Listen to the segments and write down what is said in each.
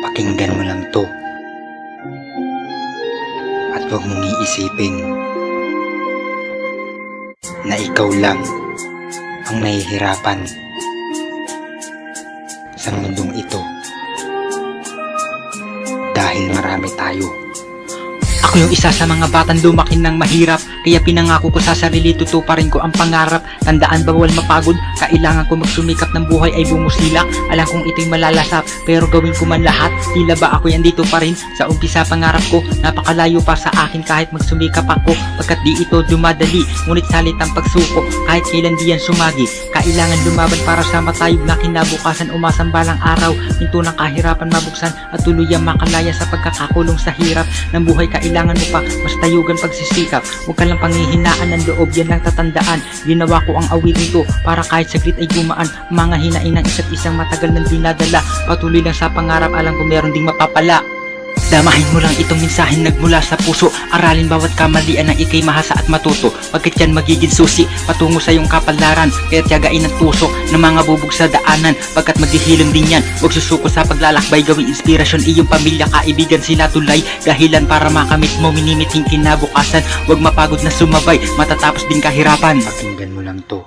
Pakinggan mo lang to. At huwag mong iisipin na ikaw lang ang nahihirapan sa mundong ito. Dahil marami tayo. Ako yung isa sa mga batang lumaki ng mahirap, kaya pinangako ko sa sarili, tutuparin ko ang pangarap. Tandaan, bawal mapagod, kailangan ko magsumikap ng buhay ay bumusilak. Alam kong ito'y malalasap, pero gawin ko man lahat. Tila ba ako'y andito pa rin sa umpisa pangarap ko? Napakalayo pa sa akin kahit magsumikap ako, pagkat di ito dumadali, ngunit salit ang pagsuko, kahit kailan di yan sumagi. Kailangan lumaban para sa matayog na kinabukasan, umasang balang araw, pinto ng kahirapan mabuksan at tuluyang makalaya sa pagkakakulong sa hirap ng buhay. Kailangan mo pa mas tayugan pagsisikap, huwag ka lang panghihinaan ng loob, yan lang tatandaan. Ginawa ko ang awitin to para kahit saglit ay gumaan, mga hinain ng isa't isang matagal nang dinadala. Patuloy lang sa pangarap, alam ko meron ding mapapala. Damahin mo lang itong mensahe nagmula sa puso, aralin bawat kamalian ng ikay mahasa at matuto, pagkat yan magiging susi patungo sa iyong kapalaran. Kaya tiyagain ang tusok ng mga bubog sa daanan, pagkat maghihilom din yan. Huwag susuko sa paglalakbay, gawing inspirasyon iyong pamilya, kaibigan, sila tulay, dahilan para makamit mo minimiting kinabukasan. Huwag mapagod na sumabay, matatapos din kahirapan. Pakinggan mo lang to.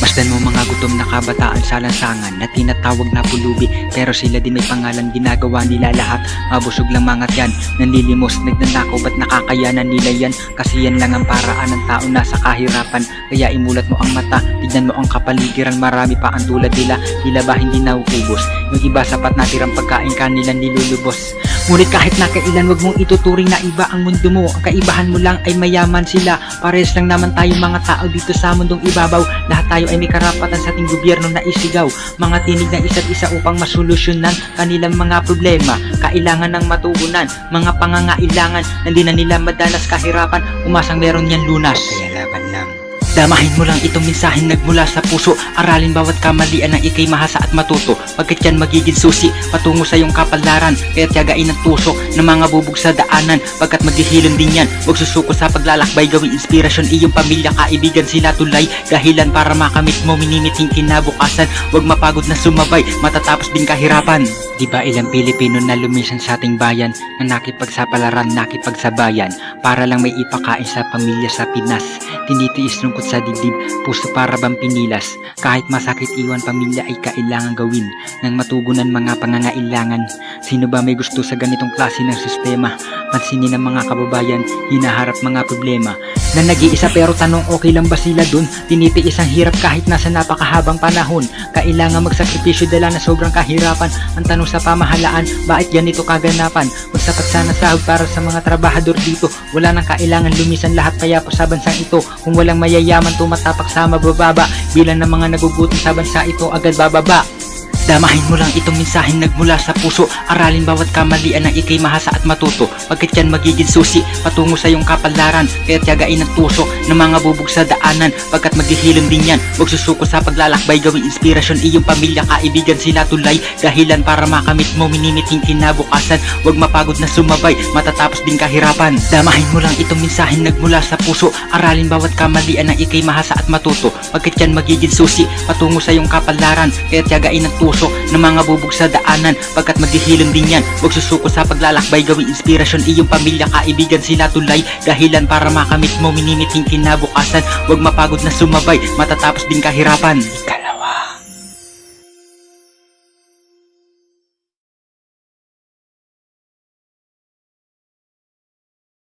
Masdan mo mga gutom na kabataan sa lansangan na tinatawag na pulubi, pero sila din may pangalan, ginagawa nila lahat. Mabusog lang mga tiyan, nanlilimos, nagnanakaw, ba't nakakayanan nila yan? Kasi yan lang ang paraan ng tao nasa kahirapan. Kaya imulat mo ang mata, tignan mo ang kapaligiran, marami pa ang tulad nila, tila ba hindi nauubos? Yung iba sapat na tirang pagkain kanilang nilulubos. Ngunit kahit na kailan, wag mong ituturing na iba ang mundo mo. Ang kaibahan mo lang ay mayaman sila. Parehas lang naman tayo mga tao dito sa mundong ibabaw. Lahat tayo ay may karapatan sa ating gobyerno na isigaw mga tinig ng isa't isa upang masolusyonan kanilang mga problema. Kailangan ng matugunan mga pangangailangan na di na nila madalas kahirapan, umasang meron yan lunas. Kaya laban lang. Damahin mo lang itong mensahe nagmula sa puso, aralin bawat kamalian ng ikay mahasa at matuto, pagkat yan magiging susi patungo sa iyong kapalaran. Kaya tiyagain ang tusok ng mga bubog sa daanan, pagkat maghihilom din yan. Huwag susuko sa paglalakbay, gawing inspirasyon iyong pamilya, kaibigan, sila tulay, dahilan para makamit mo minimiting kinabukasan. Huwag mapagod na sumabay, matatapos din kahirapan. Diba ilang Pilipino na lumisan sa ating bayan, na nakipagsapalaran, nakipagsabayan, para lang may ipakain sa pamilya sa Pinas. Tinitiis lungkot sa dibdib, puso para bang pinilas. Kahit masakit iwan pamilya ay kailangan gawin nang matugunan mga pangangailangan. Sino ba may gusto sa ganitong klase ng sistema? Pansinin ng mga kababayan, hinaharap mga problema na nag-iisa, pero tanong, okay lang ba sila dun? Tinitiis ang hirap kahit nasa napakahabang panahon. Kailangan magsakripisyo dala na sobrang kahirapan. Ang tanong sa pamahalaan, bakit ganito kaganapan? Magsapat sana sahod para sa mga trabahador dito. Wala nang kailangan lumisan, lahat payapo sa bansang ito. Kung walang mayayaman tumatapak sa mabababa, bilang ng mga nagugutom sa bansa ito agad bababa. Damahin mo lang itong mensahe nagmula sa puso, aralin bawat kamalian ng ikay mahasa at matuto, pagkat yan magiging susi patungo sa iyong kapalaran. Kaya tiyagain ang tusok ng mga bubog sa daanan, pagkat maghihilom din yan. Huwag susuko sa paglalakbay, gawing inspirasyon iyong pamilya, kaibigan, sila tulay, dahilan para makamit mo minimiting kinabukasan. Huwag mapagod na sumabay, matatapos din kahirapan. Damahin mo lang itong mensahe nagmula sa puso, aralin bawat kamalian ng ikay mahasa at matuto, pagkat yan magiging susi patungo sa iyong kapalaran. Kaya tiyagain ang tusok ng mga bubog sa daanan, pagkat maghihilom din yan. Huwag susuko sa paglalakbay, gawing inspirasyon iyong pamilya, kaibigan, sila tulay, dahilan para makamit mo minimiting kinabukasan. Huwag mapagod na sumabay, matatapos din kahirapan.